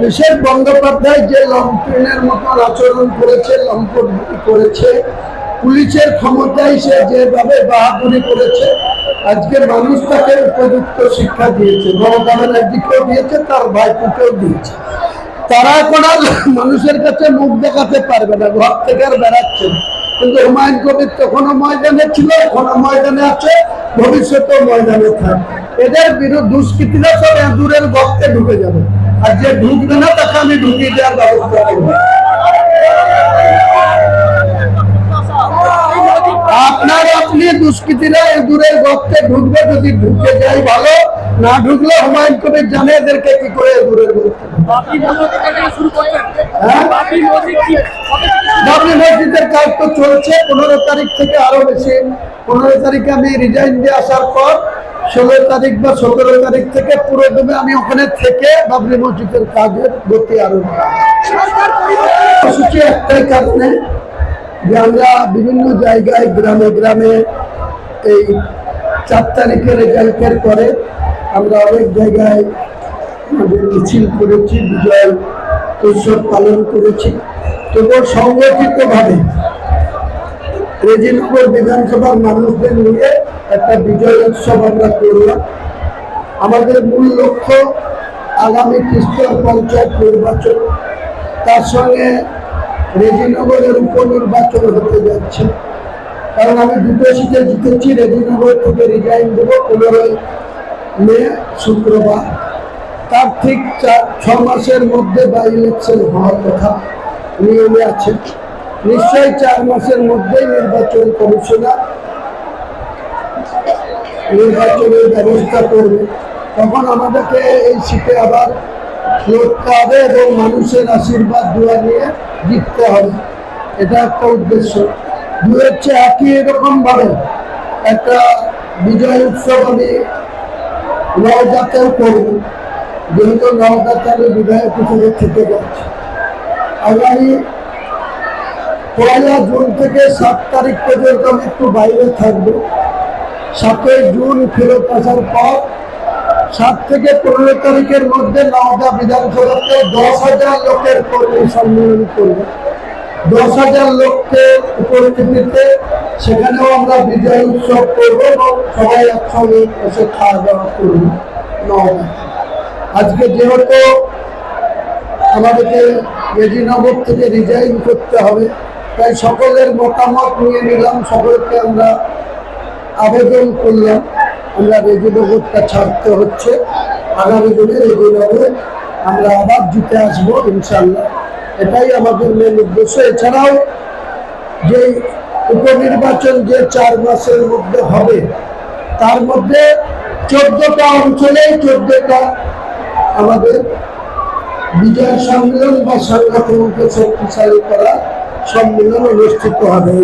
অভিষেক বন্দ্যোপাধ্যায় যে লম্পটের মতো আচরণ করেছে, লম্পট করেছে, পুলিশের ক্ষমতায় সে যেভাবে বাহাদুরি করেছে, আজকে মানুষ তাকে উপযুক্ত শিক্ষা দিয়েছে। মমতা ব্যানার্জিকেও দিয়েছে, তার ভাইপোকেও দিয়েছে। তারা এখন আর মানুষের কাছে মুখ দেখাতে পারবে না, ঘর থেকে আর বেড়াচ্ছে না। কিন্তু হুমায়ুন কবির তখনও ময়দানে ছিল, এখনো ময়দানে আছে, ভবিষ্যতেও ময়দানে থাকবে। এদের বিরুদ্ধে দুষ্কৃতীরা সব দূরের গর্তে ঢুকে যাবে, আর যে ঢুকবে না তাকে আমি ঢুকিয়ে দেওয়ার ব্যবস্থা করব। আপনি দুষ্কৃতীরা দূরের গর্তে ঢুকবে, যদি ঢুকে যায় ভালো, না ঢুকলে হুমায়ুন কবির জানে এদেরকে কি করে দূরের গর্তে। বাবরি মসজিদের কাজ তো চলছে, 15 তারিখ থেকে আরো বেশি। 15 তারিখে আমি রিজাইন দিয়ে আসার পর 16 তারিখ বা 17 তারিখ থেকে পুরো দমে আমি ওখানে থেকে বাবরি মসজিদের কাজের গতি আরো কর্মসূচি একটাই কারণে যে আমরা বিভিন্ন জায়গায় গ্রামে গ্রামে এই 4 তারিখের রেজাল্টের পরে আমরা অনেক জায়গায় আমাদের মিছিল করেছি, বিজয় উৎসব পালন করেছি। তবুও সংগঠিতভাবে রেজিনগর বিধানসভার মানুষদের নিয়ে একটা বিজয় উৎসব আমরা করলাম। আমাদের মূল লক্ষ্য আগামী ত্রিস্তর পঞ্চায়েত নির্বাচন, তার সঙ্গে রেজিনগরের উপনির্বাচন হতে যাচ্ছে। কারণ আমি 2টো সিটে জিতেছি, রেজিনগর থেকে রিজাইন দেবো 15 মে শুক্রবার। তার ঠিক 6 মাসের মধ্যে বাই ইলেকশন হওয়ার কথা নিয়মে আছে। নিশ্চয়ই 4 মাসের মধ্যেই নির্বাচন কমিশনার নির্বাচনের ব্যবস্থা করবে। তখন আমাদেরকে এই সিটে আবার লড়তে হবে এবং মানুষের আশীর্বাদ দোয়া নিয়ে জিততে হবে। এটা একটা উদ্দেশ্য। হচ্ছে একই এরকম ভাবে একটা বিজয় উৎসব আমি নওগাঁতেও করব, যেহেতু নওগাঁতে আমি বিধায়ক হিসেবে থেকে যাচ্ছি। আগামী 1 জুন থেকে 7 তারিখ পর্যন্ত আমি একটু বাইরে থাকবো। 7 জুন ফেরত আসার পর 7 থেকে 15 তারিখের মধ্যে নওগাঁ বিধানসভাতে 10,000 লোকের কর্মী সম্মেলন করব। 10,000 লোকের উপস্থিতিতে সেখানেও আমরা বিজয় উৎসব করব এবং সবাই একসঙ্গে এসে খাওয়া দাওয়া করব নওগাঁ। আজকে যেহেতু আমাদেরকে রেজিনগর থেকে রিজাইন করতে হবে, তাই সকলের মতামত নিয়ে নিলাম, সকলকে আমরা আবেদন করলাম আমরা রেজিনগরটা ছাড়তে হচ্ছে। আগামী দিনে রেজিনগরে আমরা আবার জিতে আসবো ইনশাল্লাহ, এটাই আমাদের মেন উদ্দেশ্য। এছাড়াও যে উপনির্বাচন যে 4 মাসের মধ্যে হবে, তার মধ্যে 14টা অঞ্চলে 14টা আমাদের বিজয় সম্মেলন বা সংগঠনকে শক্তিশালী করা সম্মেলন অনুষ্ঠিত হবে।